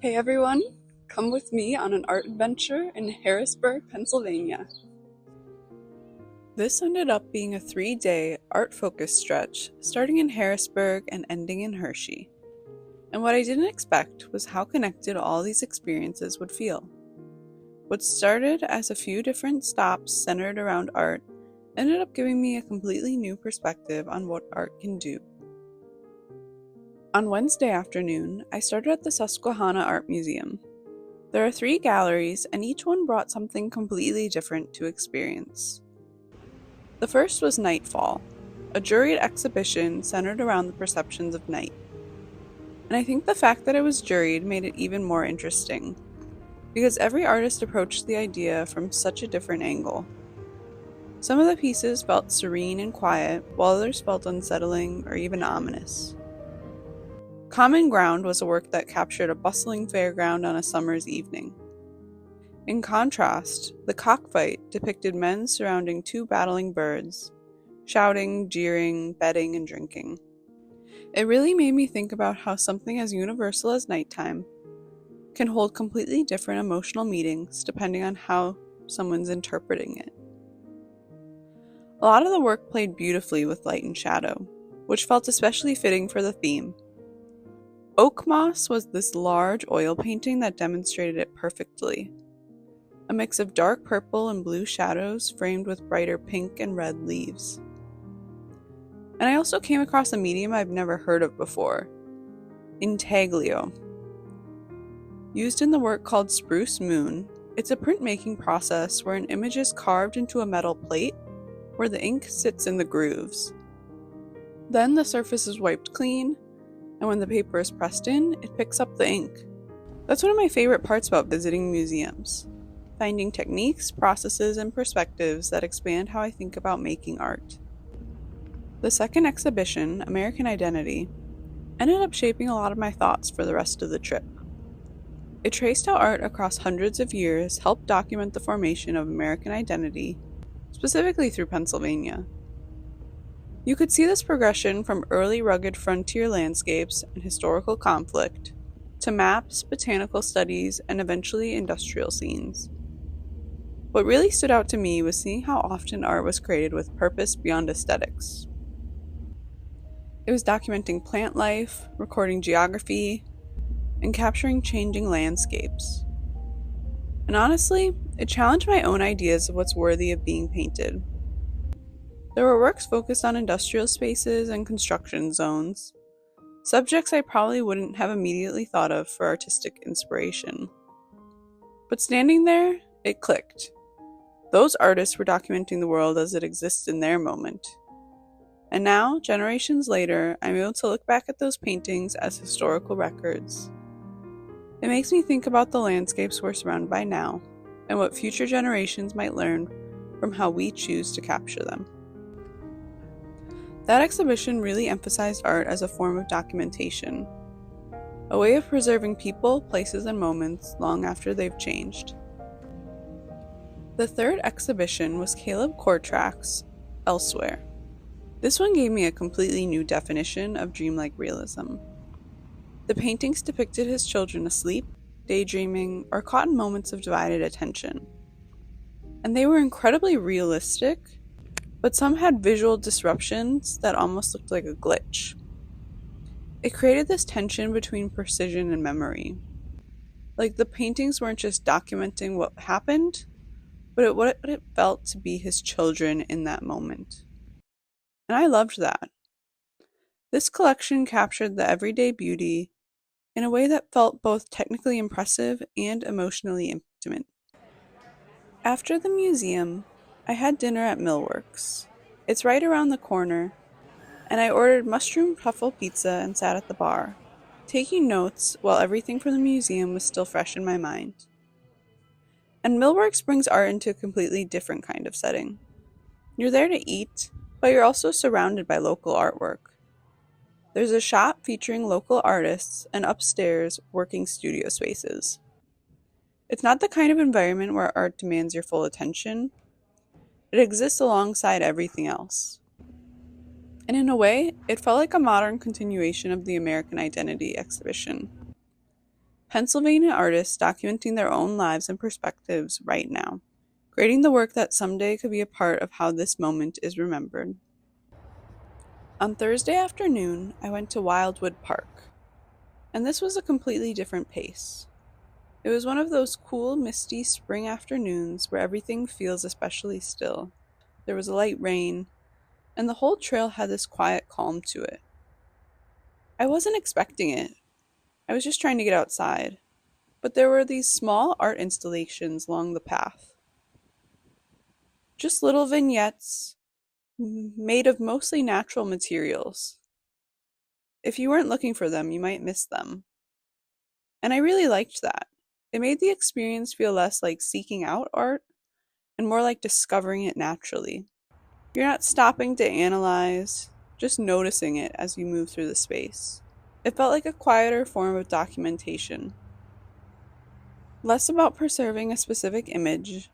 Hey everyone, come with me on an art adventure in Harrisburg, Pennsylvania. This ended up being a 3-day art-focused stretch, starting in Harrisburg and ending in Hershey. And what I didn't expect was how connected all these experiences would feel. What started as a few different stops centered around art ended up giving me a completely new perspective on what art can do. On Wednesday afternoon, I started at the Susquehanna Art Museum. There are 3 galleries, and each one brought something completely different to experience. The first was Nightfall, a juried exhibition centered around the perceptions of night. And I think the fact that it was juried made it even more interesting, because every artist approached the idea from such a different angle. Some of the pieces felt serene and quiet, while others felt unsettling or even ominous. Common Ground was a work that captured a bustling fairground on a summer's evening. In contrast, The Cockfight depicted men surrounding 2 battling birds, shouting, jeering, betting, and drinking. It really made me think about how something as universal as nighttime can hold completely different emotional meanings depending on how someone's interpreting it. A lot of the work played beautifully with light and shadow, which felt especially fitting for the theme. Oak Moss was this large oil painting that demonstrated it perfectly. A mix of dark purple and blue shadows framed with brighter pink and red leaves. And I also came across a medium I've never heard of before, intaglio. Used in the work called Spruce Moon, it's a printmaking process where an image is carved into a metal plate where the ink sits in the grooves. Then the surface is wiped clean, and when the paper is pressed in, it picks up the ink. That's one of my favorite parts about visiting museums, finding techniques, processes, and perspectives that expand how I think about making art. The second exhibition, American Identity, ended up shaping a lot of my thoughts for the rest of the trip. It traced how art across hundreds of years helped document the formation of American identity, specifically through Pennsylvania. You could see this progression from early rugged frontier landscapes and historical conflict, to maps, botanical studies, and eventually industrial scenes. What really stood out to me was seeing how often art was created with purpose beyond aesthetics. It was documenting plant life, recording geography, and capturing changing landscapes. And honestly, it challenged my own ideas of what's worthy of being painted. There were works focused on industrial spaces and construction zones, subjects I probably wouldn't have immediately thought of for artistic inspiration. But standing there, it clicked. Those artists were documenting the world as it exists in their moment. And now, generations later, I'm able to look back at those paintings as historical records. It makes me think about the landscapes we're surrounded by now, and what future generations might learn from how we choose to capture them. That exhibition really emphasized art as a form of documentation, a way of preserving people, places, and moments long after they've changed. The third exhibition was Caleb Kortrak's Elsewhere. This one gave me a completely new definition of dreamlike realism. The paintings depicted his children asleep, daydreaming, or caught in moments of divided attention. And they were incredibly realistic, but some had visual disruptions that almost looked like a glitch. It created this tension between precision and memory. Like the paintings weren't just documenting what happened, but what it felt to be his children in that moment. And I loved that. This collection captured the everyday beauty in a way that felt both technically impressive and emotionally intimate. After the museum, I had dinner at Millworks. It's right around the corner, and I ordered mushroom truffle pizza and sat at the bar, taking notes while everything from the museum was still fresh in my mind. And Millworks brings art into a completely different kind of setting. You're there to eat, but you're also surrounded by local artwork. There's a shop featuring local artists and upstairs working studio spaces. It's not the kind of environment where art demands your full attention. It exists alongside everything else. And in a way, it felt like a modern continuation of the American Identity exhibition. Pennsylvania artists documenting their own lives and perspectives right now, creating the work that someday could be a part of how this moment is remembered. On Thursday afternoon, I went to Wildwood Park, and this was a completely different pace. It was one of those cool, misty spring afternoons where everything feels especially still. There was a light rain, and the whole trail had this quiet calm to it. I wasn't expecting it. I was just trying to get outside. But there were these small art installations along the path. Just little vignettes made of mostly natural materials. If you weren't looking for them, you might miss them. And I really liked that. It made the experience feel less like seeking out art and more like discovering it naturally. You're not stopping to analyze, just noticing it as you move through the space. It felt like a quieter form of documentation, less about preserving a specific image,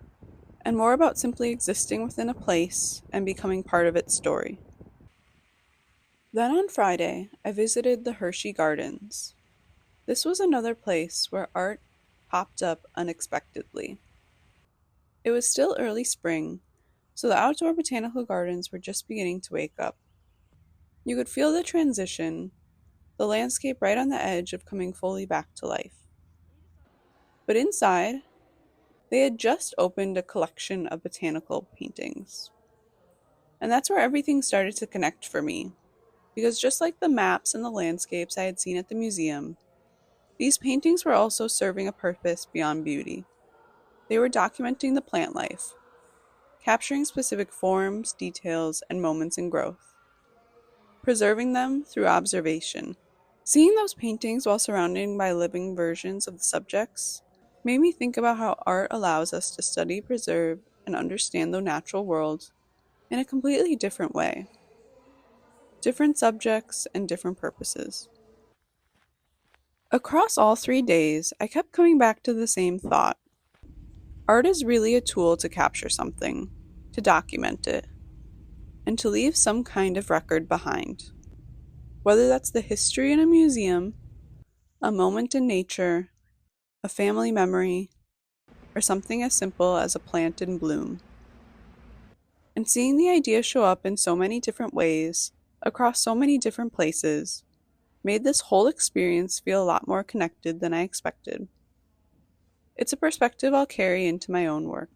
and more about simply existing within a place and becoming part of its story. Then on Friday, I visited the Hershey Gardens. This was another place where art popped up unexpectedly. It was still early spring, so the outdoor botanical gardens were just beginning to wake up. You could feel the transition, the landscape right on the edge of coming fully back to life. But inside, they had just opened a collection of botanical paintings. And that's where everything started to connect for me, because just like the maps and the landscapes I had seen at the museum, these paintings were also serving a purpose beyond beauty. They were documenting the plant life, capturing specific forms, details, and moments in growth, preserving them through observation. Seeing those paintings while surrounded by living versions of the subjects made me think about how art allows us to study, preserve, and understand the natural world in a completely different way. Different subjects and different purposes. Across all 3 days, I kept coming back to the same thought. Art is really a tool to capture something, to document it, and to leave some kind of record behind. Whether that's the history in a museum, a moment in nature, a family memory, or something as simple as a plant in bloom. And seeing the idea show up in so many different ways, across so many different places, made this whole experience feel a lot more connected than I expected. It's a perspective I'll carry into my own work.